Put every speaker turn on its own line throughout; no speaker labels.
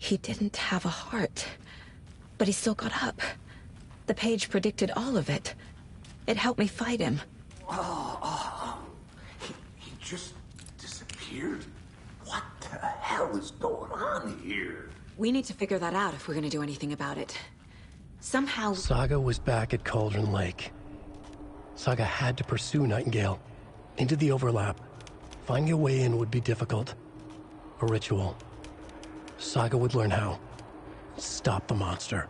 He didn't have a heart, but he still got up. The page predicted all of it. It helped me fight him.
He just disappeared? What the hell is going on here?
We need to figure that out if we're gonna do anything about it. Somehow...
Saga was back at Cauldron Lake. Saga had to pursue Nightingale. Into the overlap. Finding a way in would be difficult. A ritual. Saga would learn how. Stop the monster.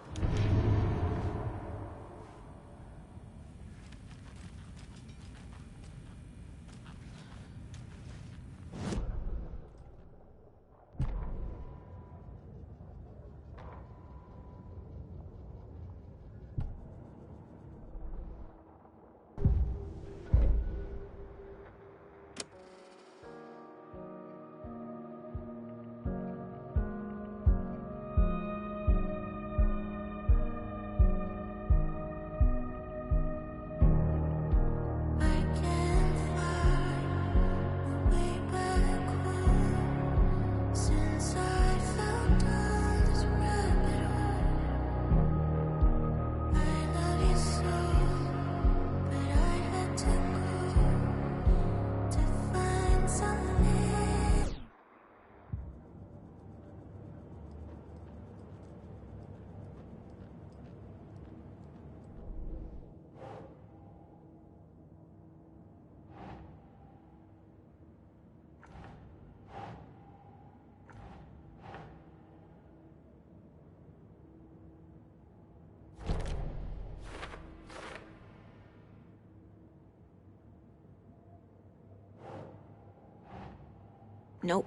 Nope.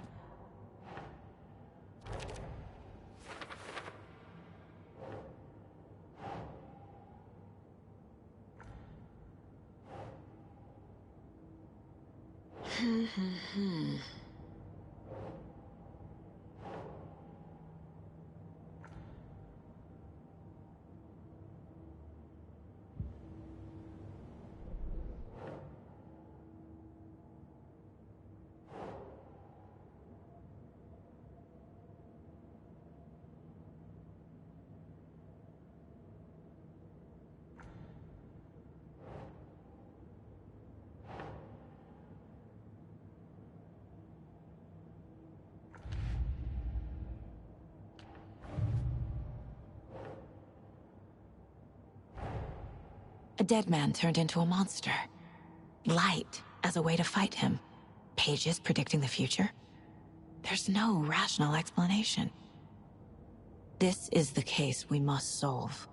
A dead man turned into a monster. Light as a way to fight him. Pages predicting the future. There's no rational explanation. This is the case we must solve.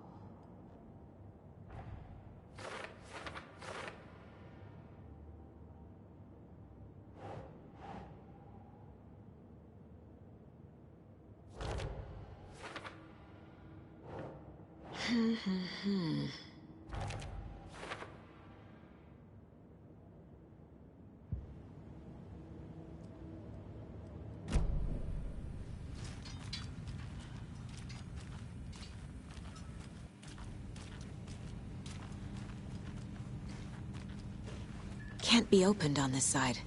Can't be opened on this side.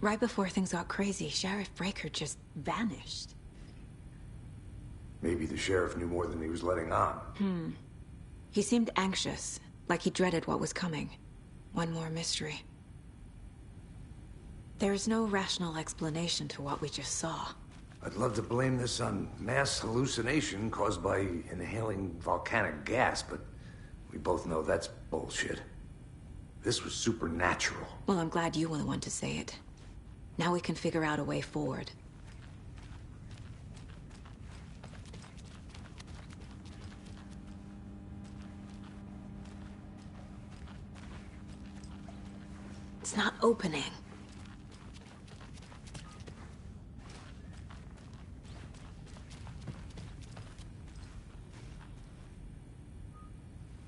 Right before things got crazy, Sheriff Breaker just vanished.
Maybe the sheriff knew more than he was letting on.
He seemed anxious, like he dreaded what was coming. One more mystery. There's no rational explanation to what we just saw.
I'd love to blame this on mass hallucination caused by inhaling volcanic gas, but we both know that's bullshit. This was supernatural.
Well, I'm glad you were the one to say it. Now we can figure out a way forward. It's not opening.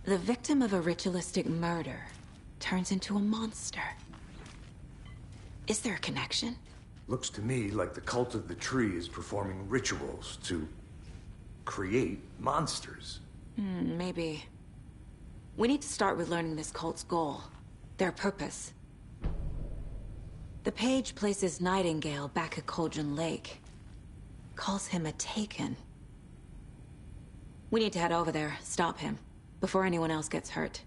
The victim of a ritualistic murder turns into a monster. Is there a connection?
Looks to me like the cult of the tree is performing rituals to create monsters.
Maybe. We need to start with learning this cult's goal. Their purpose. The page places Nightingale back at Cauldron Lake. Calls him a Taken. We need to head over there, stop him, before anyone else gets hurt.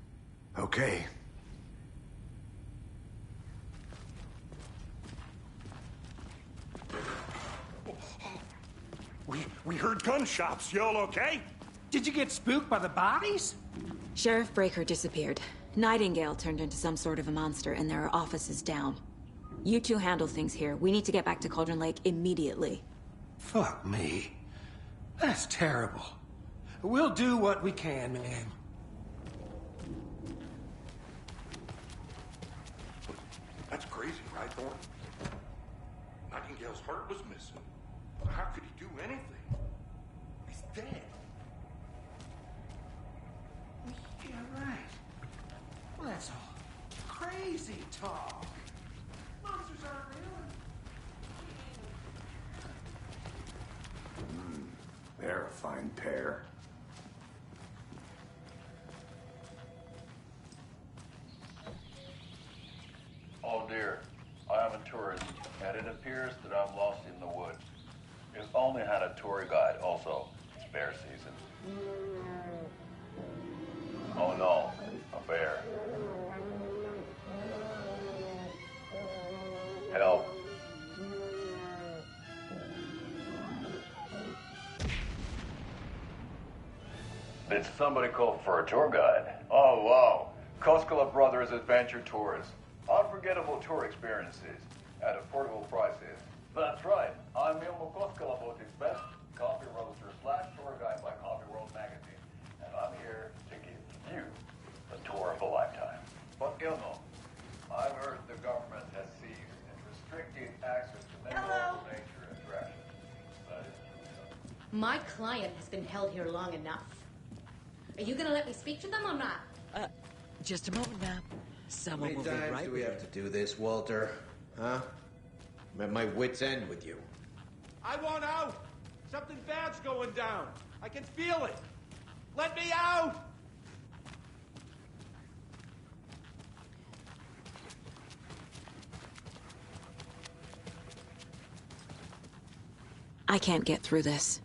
Okay.
We heard gunshots. Y'all okay?
Did you get spooked by the bodies?
Sheriff Breaker disappeared. Nightingale turned into some sort of a monster, and there are offices down. You two handle things here. We need to get back to Cauldron Lake immediately.
Fuck me. That's terrible. We'll do what we can, ma'am.
That's crazy, right, Thornton? Nightingale's heart was missing. How could he do anything? He's dead.
Yeah, right. Well, that's all crazy talk. Monsters aren't real.
They're a fine pair.
Oh dear, I am a tourist, and it appears that I'm lost in the woods. If only had a tour guide also. It's bear season. Oh no, a bear. Help. Did somebody call for a tour guide? Oh wow, Koskela Brothers Adventure Tours. Unforgettable tour experiences at affordable prices. That's right. I'm Ilmo Koskela Botic's best coffee roaster / tour guide by Coffee World magazine. And I'm here to give you the tour of a lifetime. But Ilmo, I've heard the government has seized and restricted access to many local nature attractions. That is true.
My client has been held here long enough. Are you gonna let me speak to them or not?
Just a moment, ma'am. Someone will be
How many
right
times do we
with
have to do this, Walter? Huh? I'm at my wit's end with you.
I want out! Something bad's going down. I can feel it. Let me out!
I can't get through this.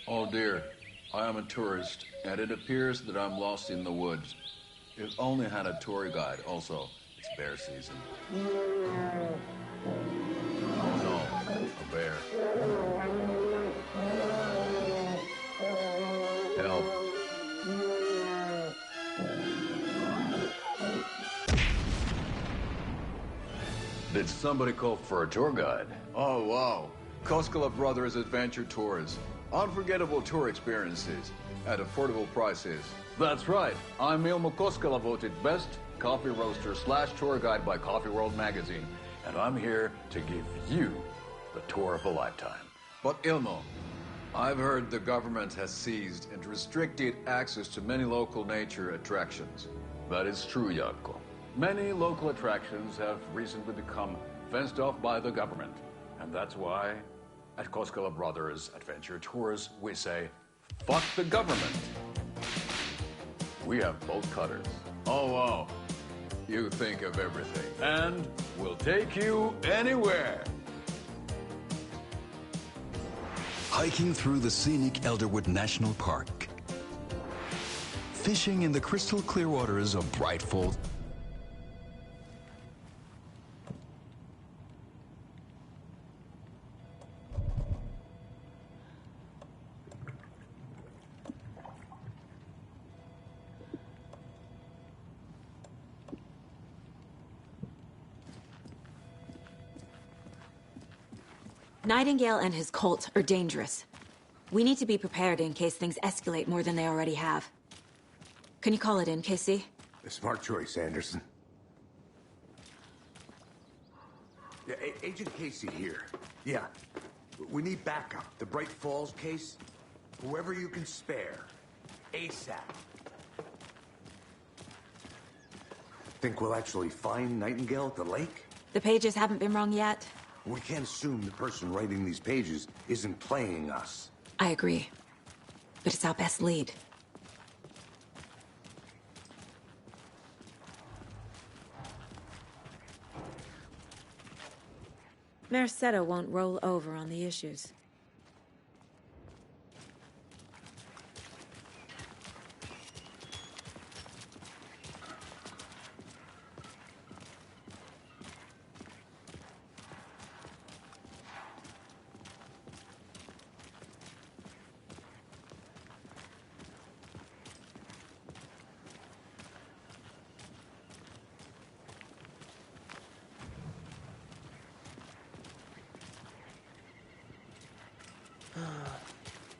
Oh dear, I am a tourist, and it appears that I'm lost in the woods. If only had a tour guide also. It's bear season. Oh no, a bear. Help. Did somebody call for a tour guide? Oh wow, Koskela Brothers Adventure Tours. Unforgettable tour experiences at affordable prices. That's right. I'm Ilmo Koskela, voted best coffee roaster / tour guide by Coffee World magazine. And I'm here to give you the tour of a lifetime. But Ilmo, I've heard the government has seized and restricted access to many local nature attractions. That is true, Jaakko. Many local attractions have recently become fenced off by the government. And that's why at Koskela Brothers Adventure Tours, we say, fuck the government. We have bolt cutters. Oh, wow. You think of everything. And we'll take you anywhere.
Hiking through the scenic Elderwood National Park. Fishing in the crystal clear waters of Bright Falls.
Nightingale and his cult are dangerous. We need to be prepared in case things escalate more than they already have. Can you call it in, Casey?
A smart choice, Anderson. Yeah, Agent Casey here. Yeah. We need backup. The Bright Falls case? Whoever you can spare. ASAP. Think we'll actually find Nightingale at the lake?
The pages haven't been wrong yet.
We can't assume the person writing these pages isn't playing us.
I agree. But it's our best lead. Merced won't roll over on the issues.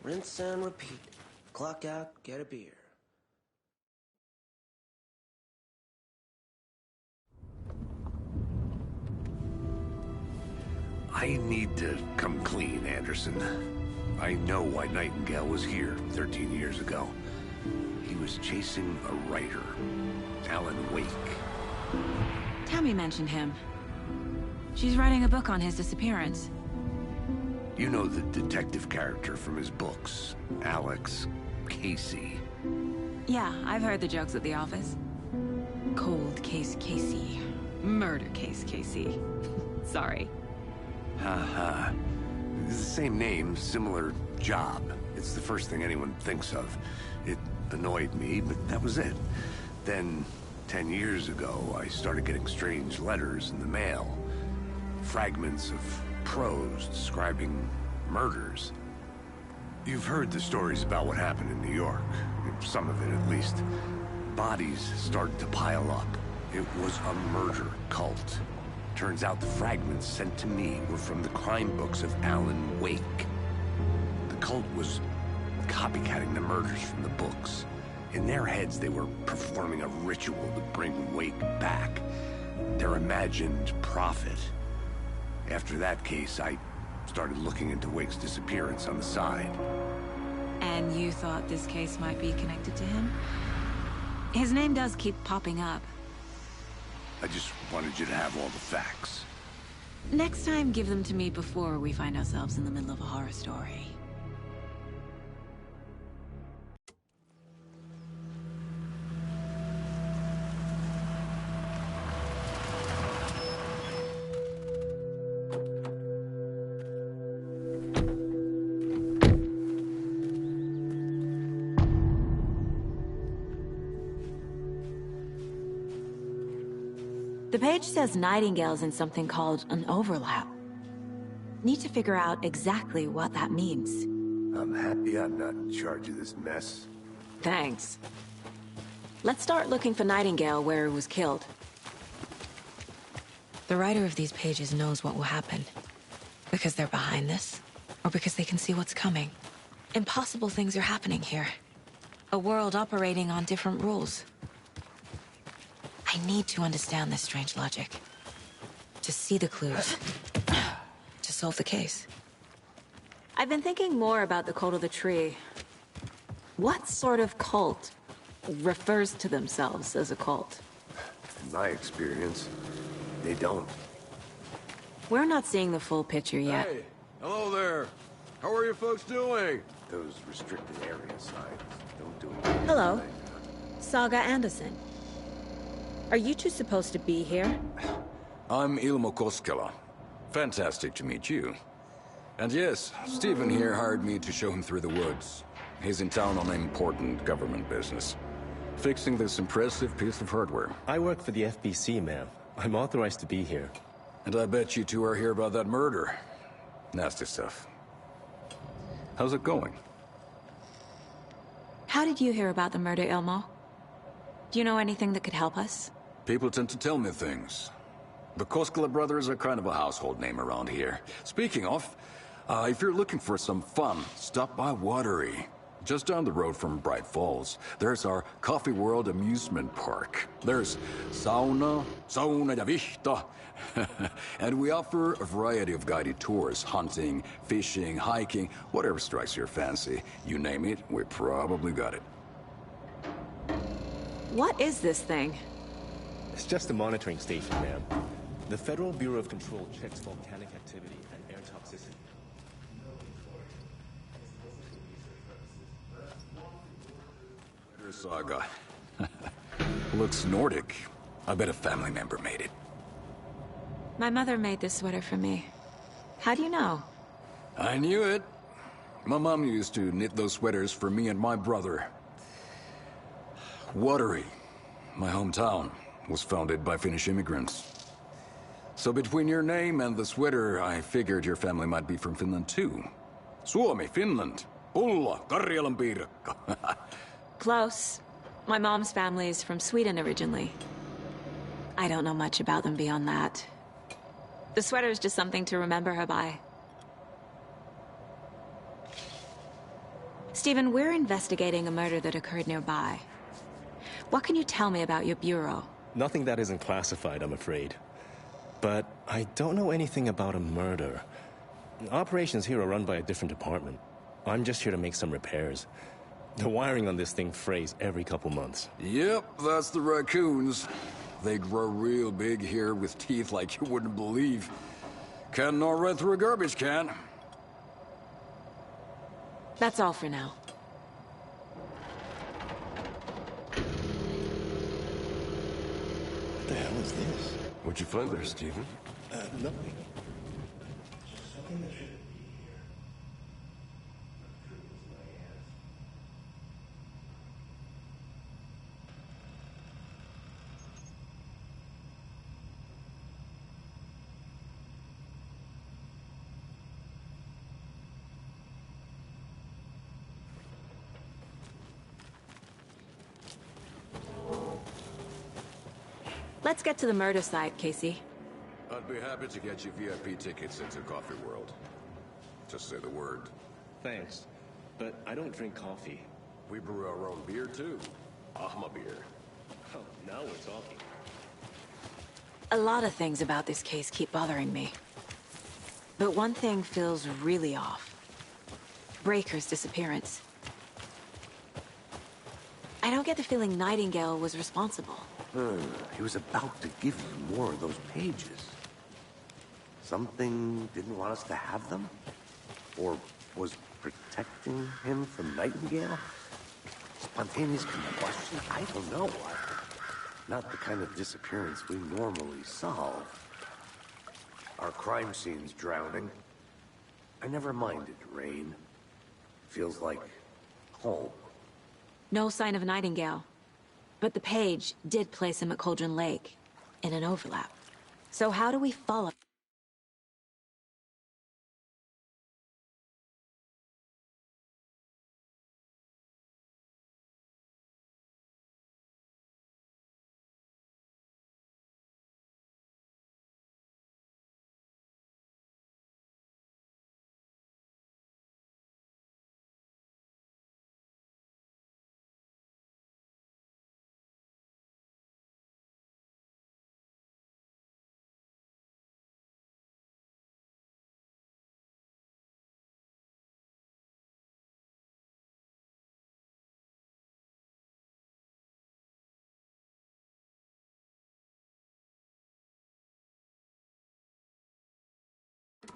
Rinse and repeat. Clock out, get a beer.
I need to come clean, Anderson. I know why Nightingale was here 13 years ago. He was chasing a writer, Alan Wake.
Tammy mentioned him. She's writing a book on his disappearance.
You know the detective character from his books, Alex Casey.
Yeah, I've heard the jokes at the office. Cold case Casey. Murder case Casey. Sorry.
Haha. It's the same name, similar job. It's the first thing anyone thinks of. It annoyed me, but that was it. Then, 10 years ago, I started getting strange letters in the mail. Fragments of prose describing murders. You've heard the stories about what happened in New York. Some of it, at least. Bodies started to pile up. It was a murder cult. Turns out the fragments sent to me were from the crime books of Alan Wake. The cult was copycatting the murders from the books. In their heads, they were performing a ritual to bring Wake back. Their imagined prophet. After that case, I started looking into Wake's disappearance on the side.
And you thought this case might be connected to him? His name does keep popping up.
I just wanted you to have all the facts.
Next time, give them to me before we find ourselves in the middle of a horror story. The page says Nightingale's in something called an overlap. Need to figure out exactly what that means.
I'm happy I'm not in charge of this mess.
Thanks. Let's start looking for Nightingale where he was killed. The writer of these pages knows what will happen. Because they're behind this, or because they can see what's coming. Impossible things are happening here. A world operating on different rules. I need to understand this strange logic. To see the clues. To solve the case. I've been thinking more about the cult of the tree. What sort of cult refers to themselves as a cult?
In my experience, they don't.
We're not seeing the full picture yet.
Hey, hello there. How are you folks doing?
Those restricted area signs don't do it.
Hello. Saga Anderson. Are you two supposed to be here?
I'm Ilmo Koskela. Fantastic to meet you. And yes, Stephen here hired me to show him through the woods. He's in town on important government business. Fixing this impressive piece of hardware.
I work for the FBC, ma'am. I'm authorized to be here.
And I bet you two are here about that murder. Nasty stuff. How's it going?
How did you hear about the murder, Ilmo? Do you know anything that could help us?
People tend to tell me things. The Koskela brothers are kind of a household name around here. Speaking of, if you're looking for some fun, stop by Watery. Just down the road from Bright Falls, there's our Coffee World amusement park. There's sauna ja vihta. And we offer a variety of guided tours, hunting, fishing, hiking, whatever strikes your fancy. You name it, we probably got it.
What is this thing?
It's just a monitoring station, ma'am. The Federal Bureau of Control checks volcanic activity and air toxicity.
Saga. Looks Nordic. I bet a family member made it.
My mother made this sweater for me. How do you know?
I knew it. My mom used to knit those sweaters for me and my brother. Watery, my hometown, was founded by Finnish immigrants. So between your name and the sweater, I figured your family might be from Finland too. Suomi, Finland. Pulla, Karjalan piirakka.
Close. My mom's family is from Sweden originally. I don't know much about them beyond that. The sweater is just something to remember her by. Stephen, we're investigating a murder that occurred nearby. What can you tell me about your bureau?
Nothing that isn't classified, I'm afraid. But I don't know anything about a murder. Operations here are run by a different department. I'm just here to make some repairs. The wiring on this thing frays every couple months.
Yep, that's the raccoons. They grow real big here with teeth like you wouldn't believe. Can't gnaw right through a garbage can.
That's all for now.
What the hell is this?
What'd you find there, Stephen?
Nothing.
Let's get to the murder site, Casey.
I'd be happy to get you VIP tickets into Coffee World. Just say the word.
Thanks, but I don't drink coffee.
We brew our own beer, too. Ahma beer.
Oh, now we're talking.
A lot of things about this case keep bothering me. But one thing feels really off. Breaker's disappearance. I don't get the feeling Nightingale was responsible.
He was about to give you more of those pages. Something didn't want us to have them? Or was protecting him from Nightingale? Spontaneous combustion? I don't know. Not the kind of disappearance we normally solve. Our crime scene's drowning. I never minded rain. Feels like home.
No sign of Nightingale. But the page did place him at Cauldron Lake, in an overlap. So how do we follow?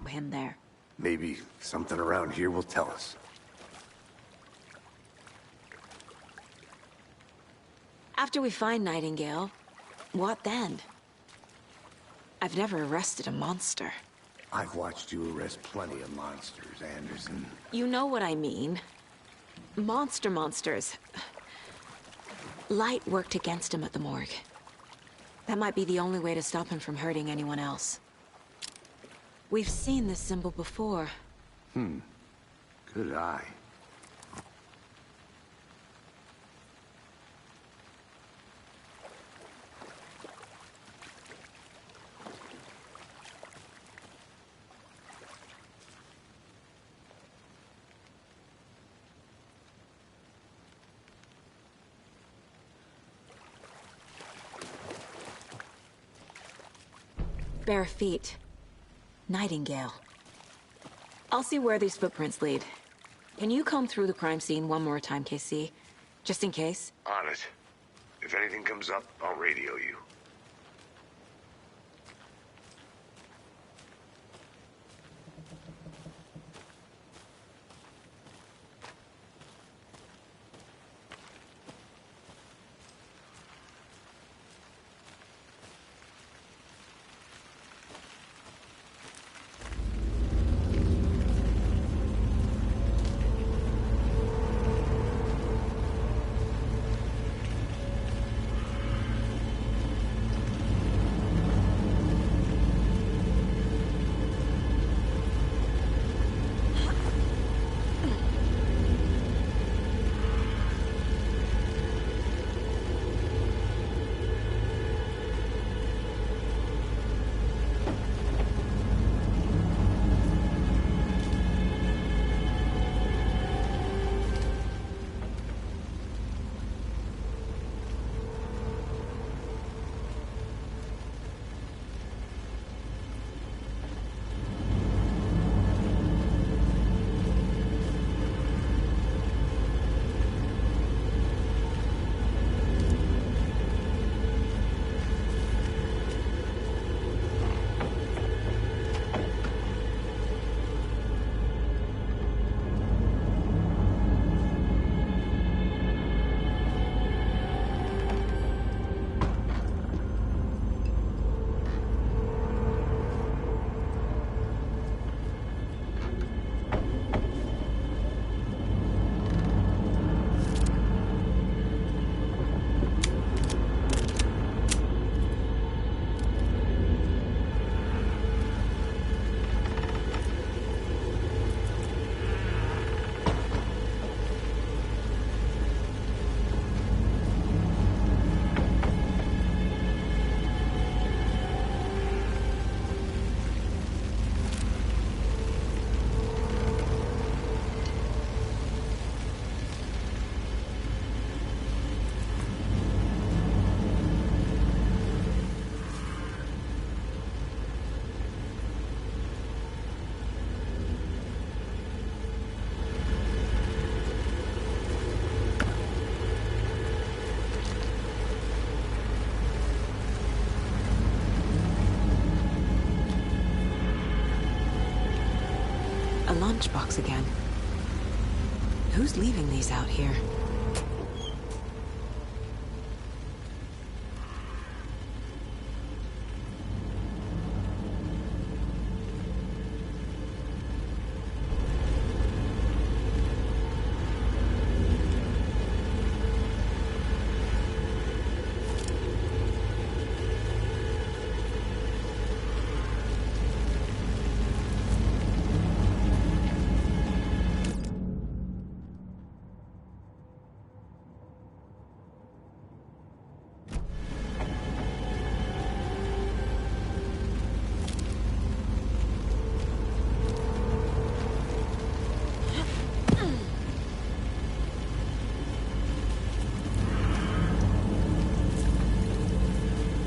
Him there.
Maybe something around here will tell us.
After we find Nightingale, what then? I've never arrested a monster.
I've watched you arrest plenty of monsters, Anderson.
You know what I mean. Monsters. Light worked against him at the morgue. That might be the only way to stop him from hurting anyone else. We've seen this symbol before.
Good eye.
Bare feet. Nightingale. I'll see where these footprints lead. Can you comb through the crime scene one more time, KC? Just in case?
On it. If anything comes up, I'll radio you.
A lunchbox again. Who's leaving these out here?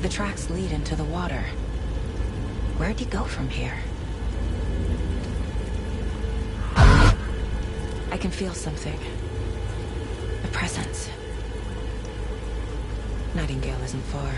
The tracks lead into the water. Where'd he go from here? I can feel something. A presence. Nightingale isn't far.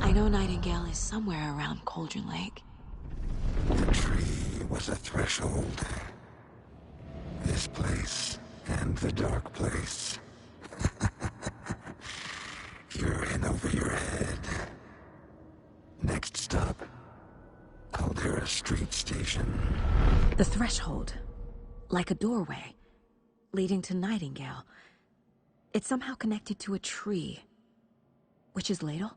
I know Nightingale is somewhere around Cauldron Lake.
The tree was a threshold. This place and the dark place. You're in over your head. Next stop, Caldera Street Station.
The threshold. Like a doorway. Leading to Nightingale.
It's somehow connected to a tree. Witch's ladle?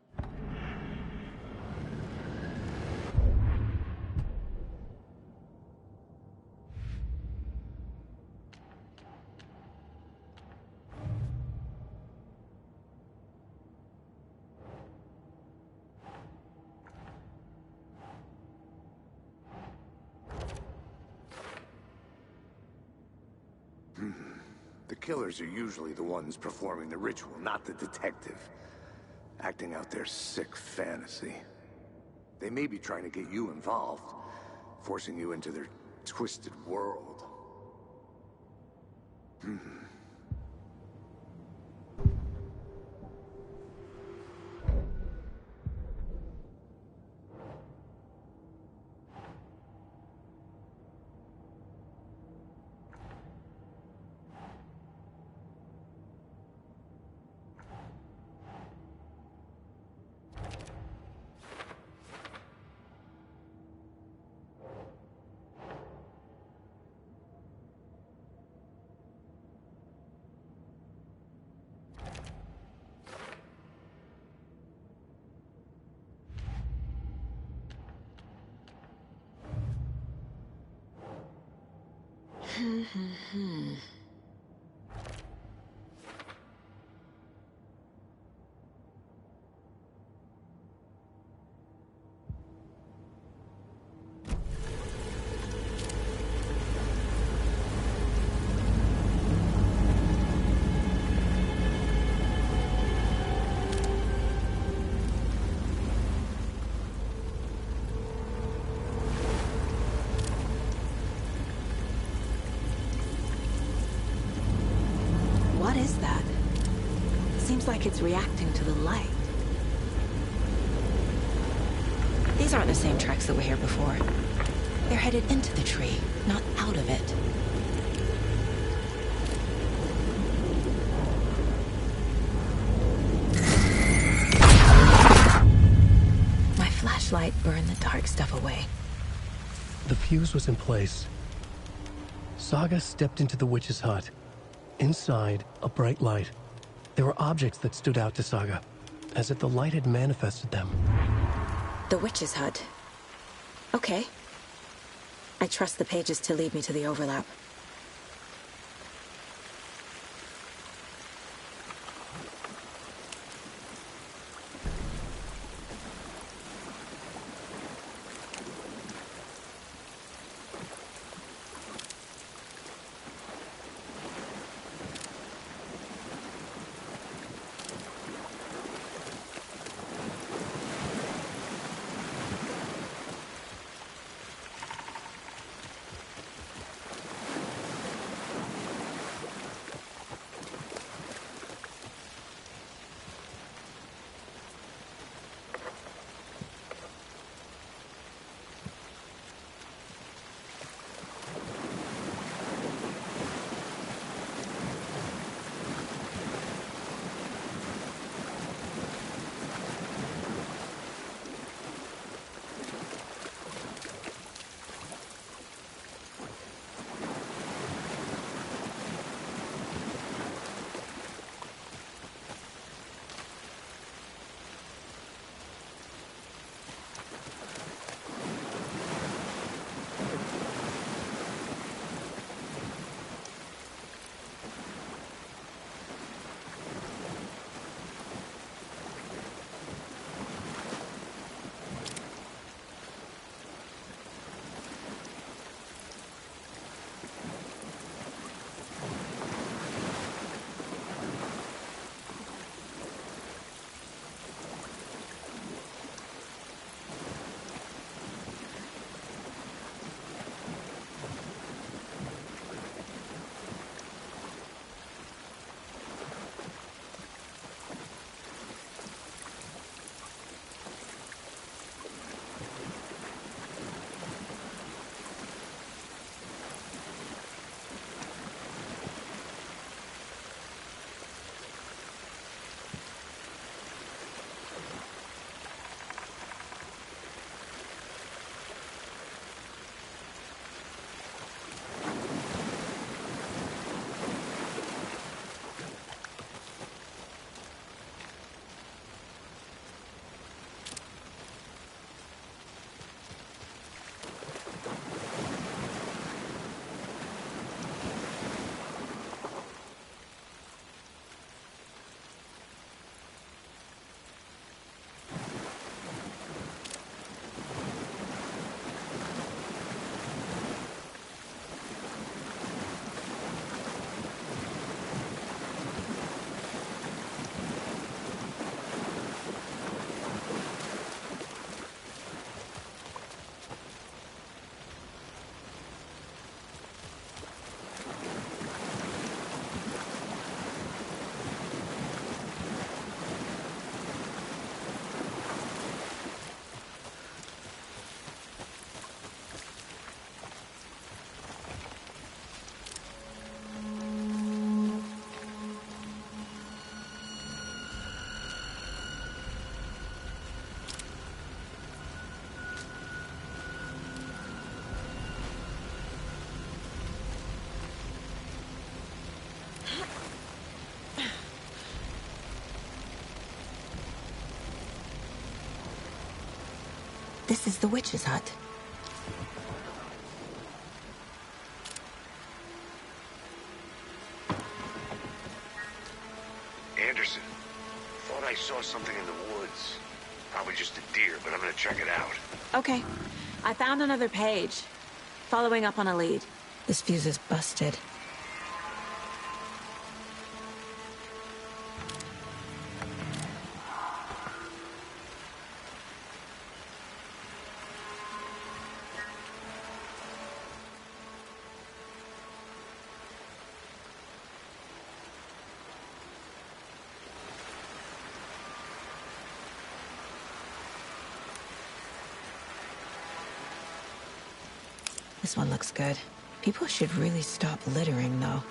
The killers are usually the ones performing the ritual, not the detective. Acting out their sick fantasy. They may be trying to get you involved, forcing you into their twisted world.
What is that? Seems like it's reacting to the light. These aren't the same tracks that were here before. They're headed into the tree, not out of it. My flashlight burned the dark stuff away.
The fuse was in place. Saga stepped into the witch's hut. Inside, a bright light. There were objects that stood out to Saga, as if the light had manifested them.
The witch's hut. Okay. I trust the pages to lead me to the overlap. This is the witch's hut.
Anderson, thought I saw something in the woods. Probably just a deer, but I'm gonna check it out.
Okay. I found another page. Following up on a lead. This fuse is busted. This one looks good. People should really stop littering, though.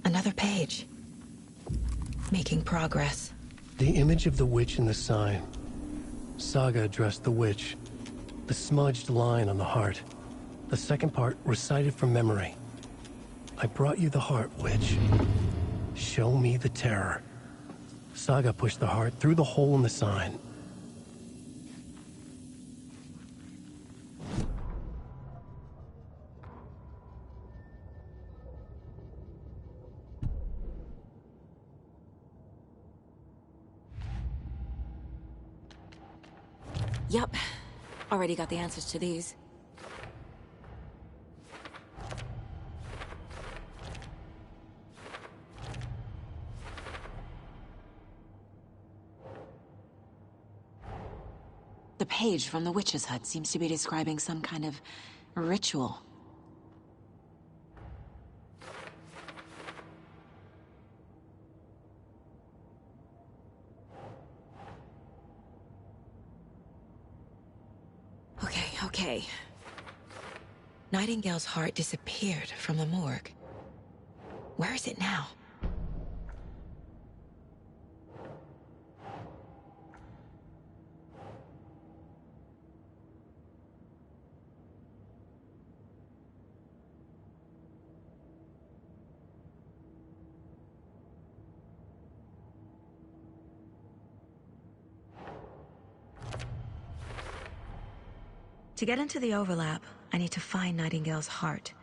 Another page. Making progress.
The image of the witch in the sign. Saga addressed the witch. The smudged line on the heart. The second part recited from memory. I brought you the heart, witch. Show me the terror. Saga pushed the heart through the hole in the sign.
Yep. Already got the answers to these. The page from the witch's hut seems to be describing some kind of ritual. Okay.
Nightingale's heart disappeared from the morgue. Where is it now? To get into the overlap, I need to find Nightingale's heart.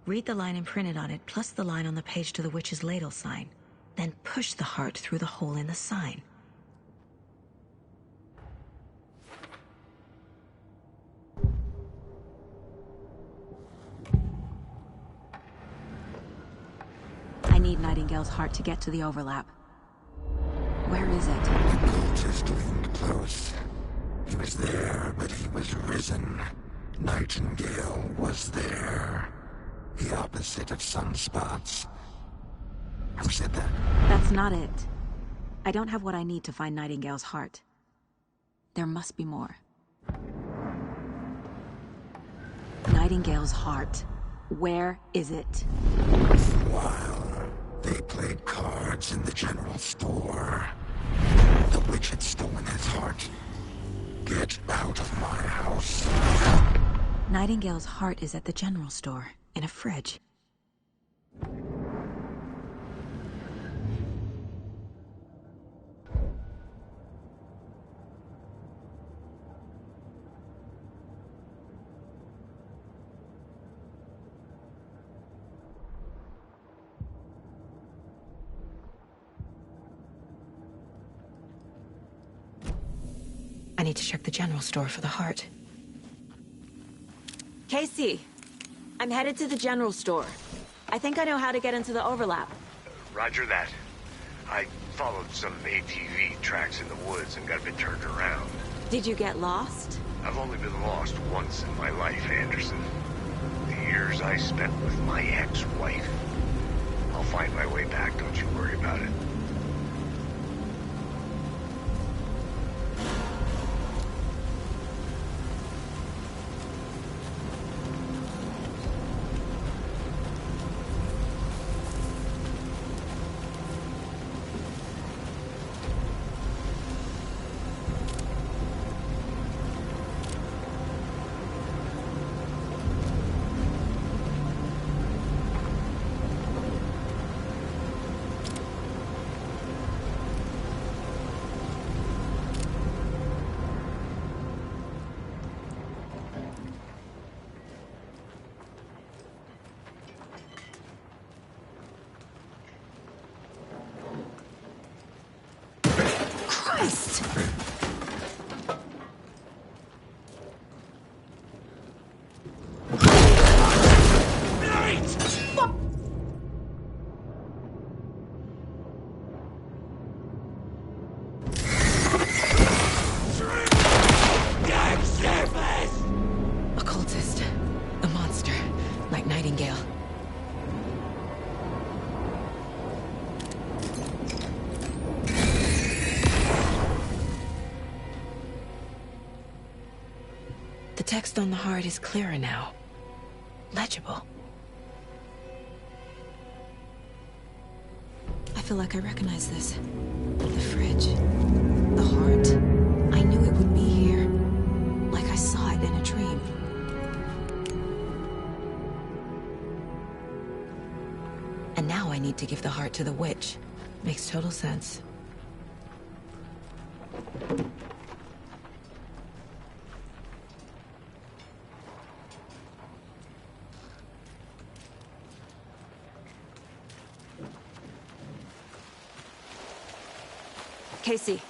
Read the line imprinted on it, plus the line on the page to the witch's ladle sign. Then push the heart through the hole in the sign. I need Nightingale's heart to get to the overlap. Where is it?
The cultist leaned close. He was there, but he was risen. Nightingale was there. The opposite of sunspots. Who said that?
That's not it. I don't have what I need to find Nightingale's heart. There must be more. Nightingale's heart. Where is it?
While they played cards in the general store, the witch had stolen his heart. Get out of my house.
Nightingale's heart is at the general store, in a fridge.
I need to check the general store for the heart. Casey, I'm headed to the general store. I think I know how to get into the overlap.
Roger that. I followed some ATV tracks in the woods and got a bit turned around.
Did you get lost?
I've only been lost once in my life, Anderson. The years I spent with my ex-wife. I'll find my way back, don't you worry about it.
The text on the heart is clearer now. Legible. I feel like I recognize this. The fridge. The heart. I knew it would be here. Like I saw it in a dream. And now I need to give the heart to the witch. Makes total sense. Casey,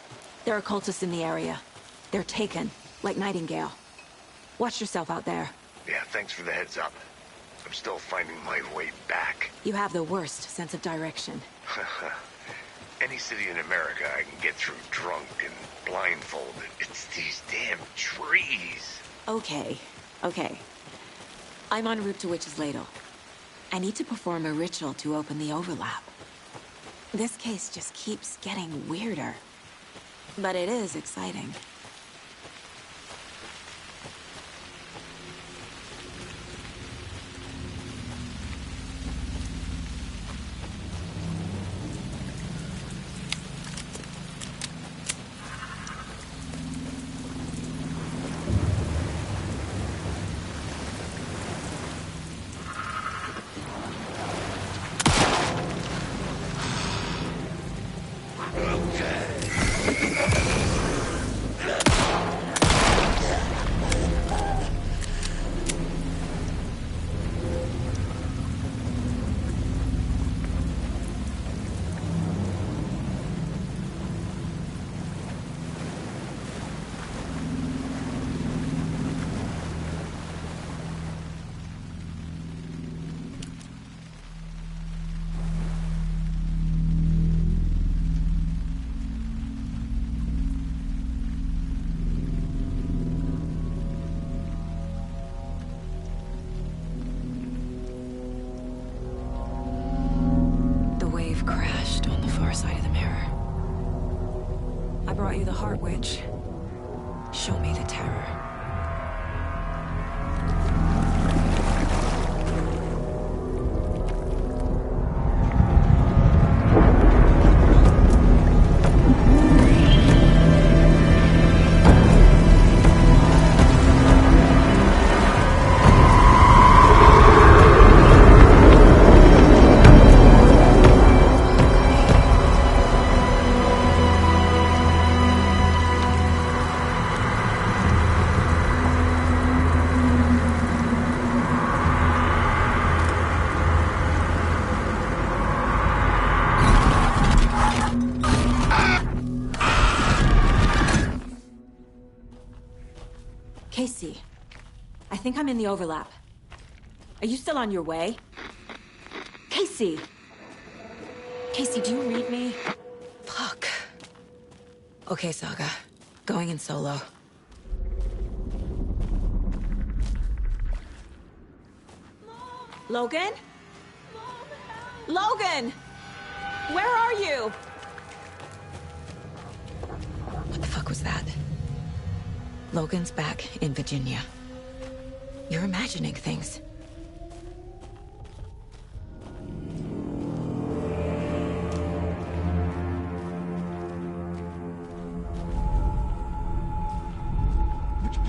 there are cultists in the area. They're taken, like Nightingale. Watch yourself out there.
Yeah, thanks for the heads up. I'm still finding my way back.
You have the worst sense of direction.
Any city in America I can get through drunk and blindfolded. It's these damn trees.
Okay. I'm en route to Witch's Ladle. I need to perform a ritual to open the overlap. This case just keeps getting weirder. But it is exciting. Crashed on the far side of the mirror. I brought you the Heart Witch. Show me the terror. Casey, I think I'm in the overlap. Are you still on your way? Casey! Casey, do you read me? Fuck. Okay, Saga. Going in solo. Logan? Logan! Where are you? What the fuck was that? Logan's back in Virginia. You're imagining things.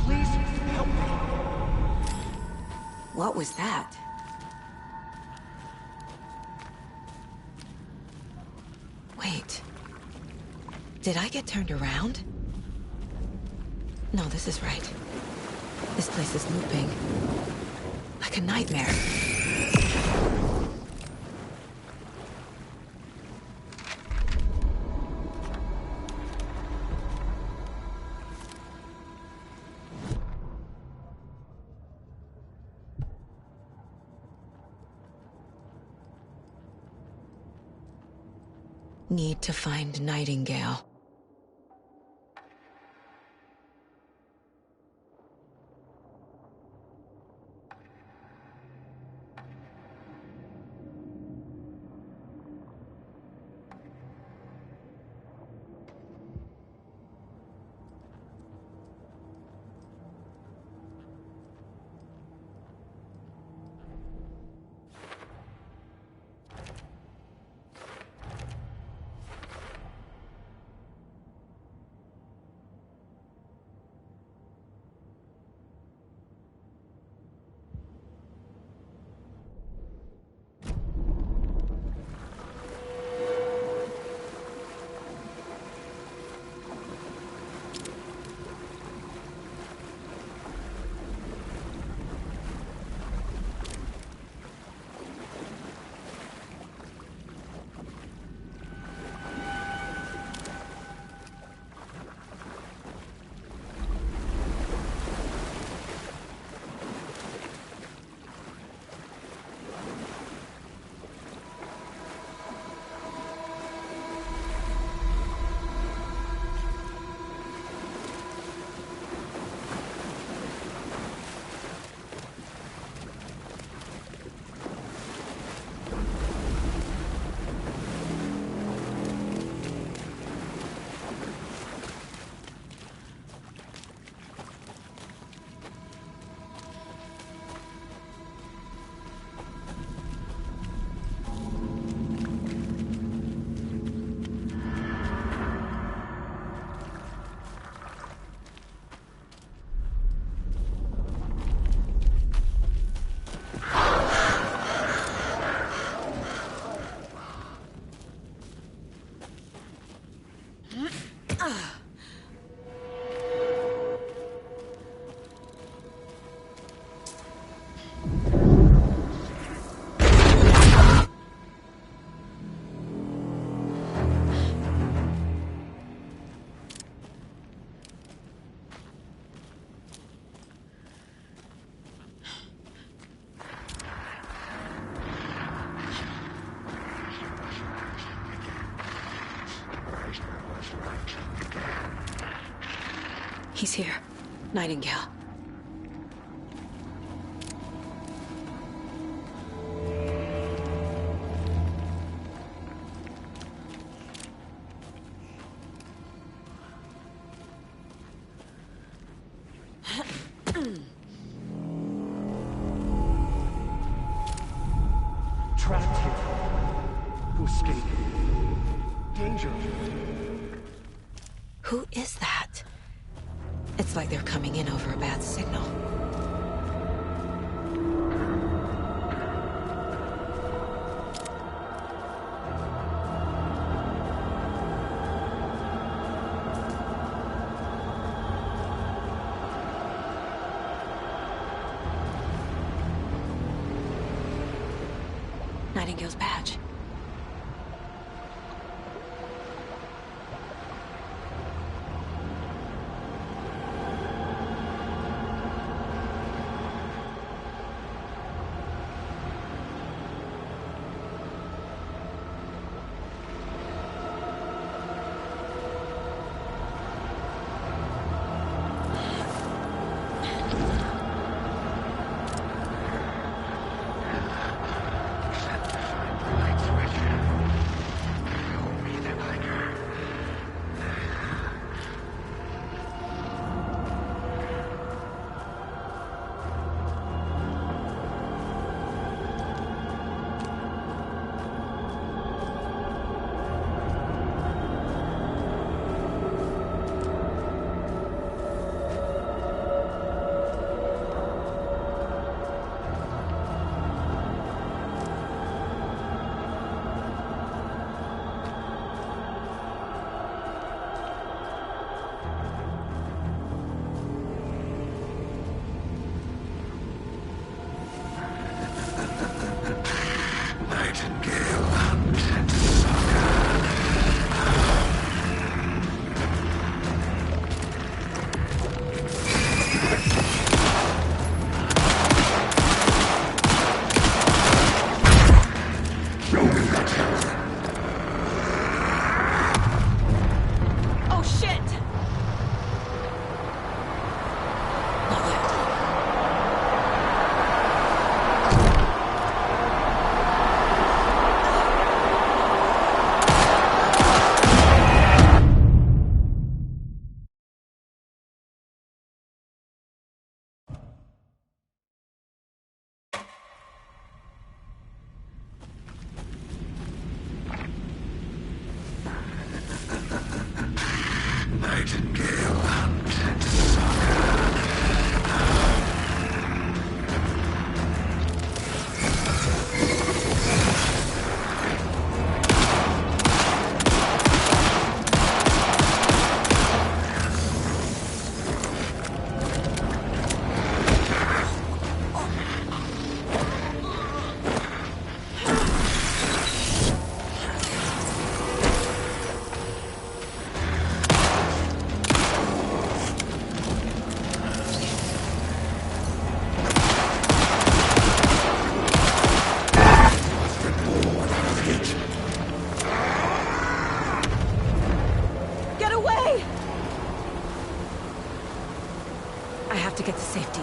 Please help me.
What was that? Wait. Did I get turned around? No, this is right. This place is looping. Like a nightmare. Need to find Nightingale. He's here. Nightingale.
Trapped here. To escape. Danger.
Who is that? It's like they're coming in over a bad signal. Nightingale's badge. have to get to safety.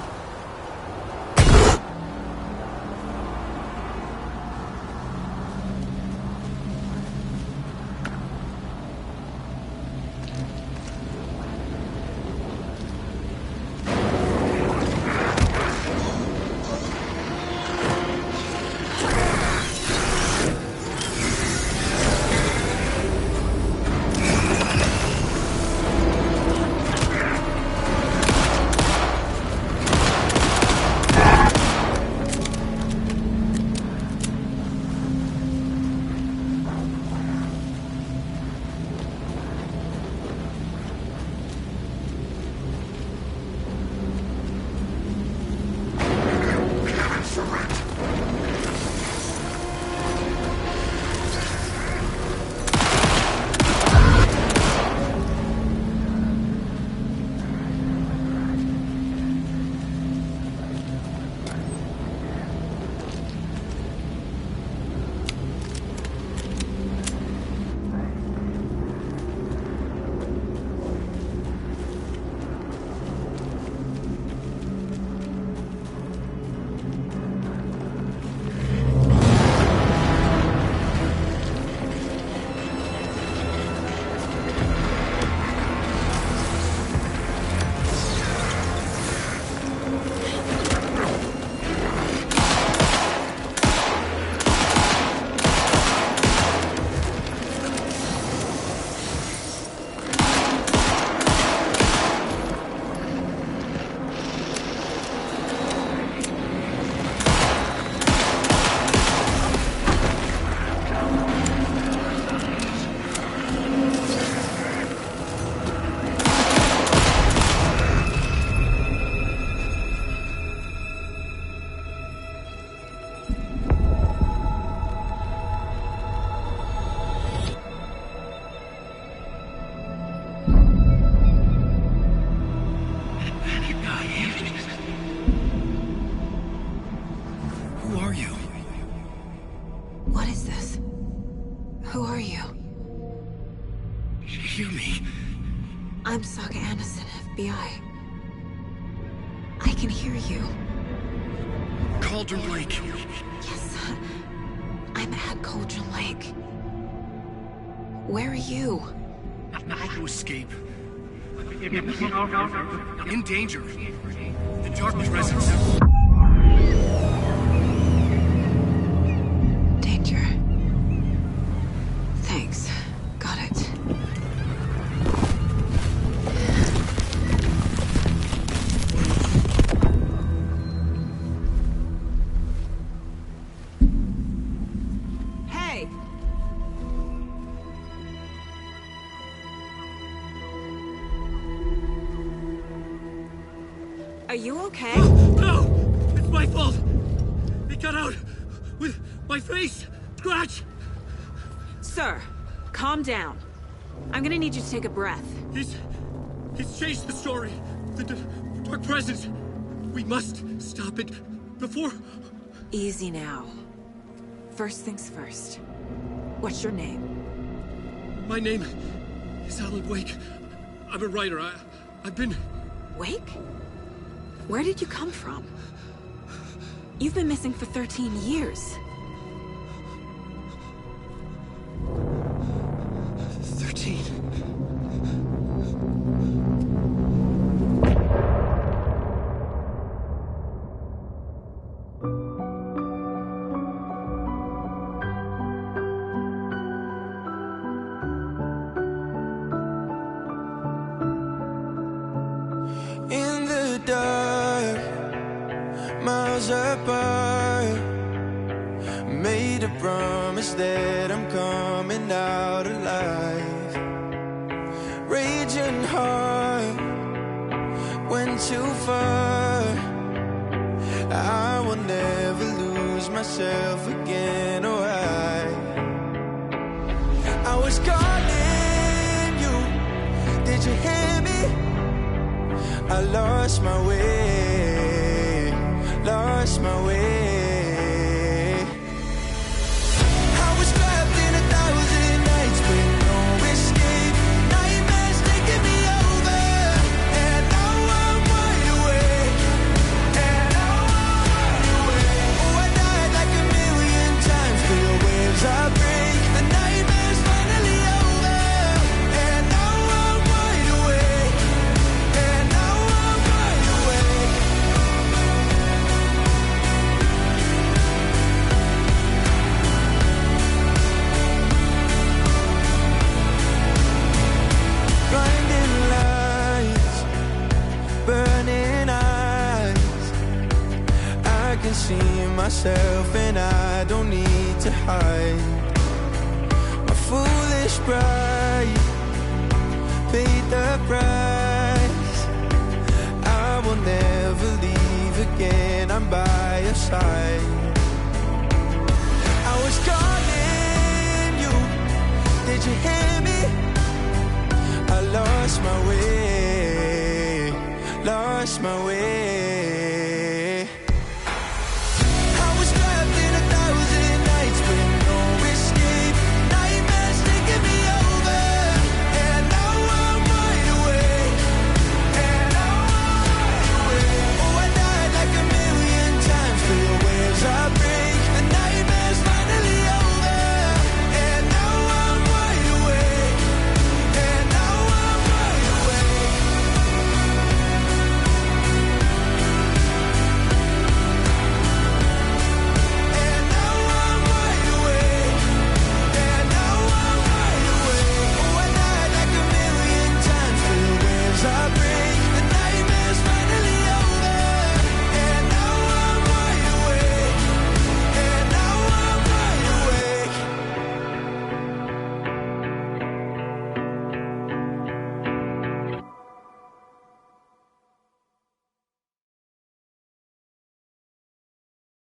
I'm Saga Anderson, FBI. I can hear you.
Cauldron Lake.
Yes, I'm at Cauldron Lake. Where are you?
How to escape. In danger. The dark presence.
Danger. Thanks. Got it.
Hey! Are you okay?
No! It's my fault! It got out with my face! Scratch!
Sir, calm down. I'm gonna need you to take a breath.
He's changed the story. The dark presence. We must stop it before...
Easy now. First things first. What's your name?
My name is Alan Wake. I'm a writer. I've been...
Wake? Where did you come from? You've been missing for 13 years.
13.
In the dark, miles apart, made a promise that I'm coming out alive. Raging heart, went too far. I will never lose myself again, or I was calling you, did you hear me? I lost my way, lost my way. I was trapped in 1,000 nights with no escape. Nightmares taking me over, and now I'm wide awake. myself and I don't need to hide. My foolish pride paid the price. I will never leave again, I'm by your side. I was calling you, did you hear me? I lost my way, lost my way.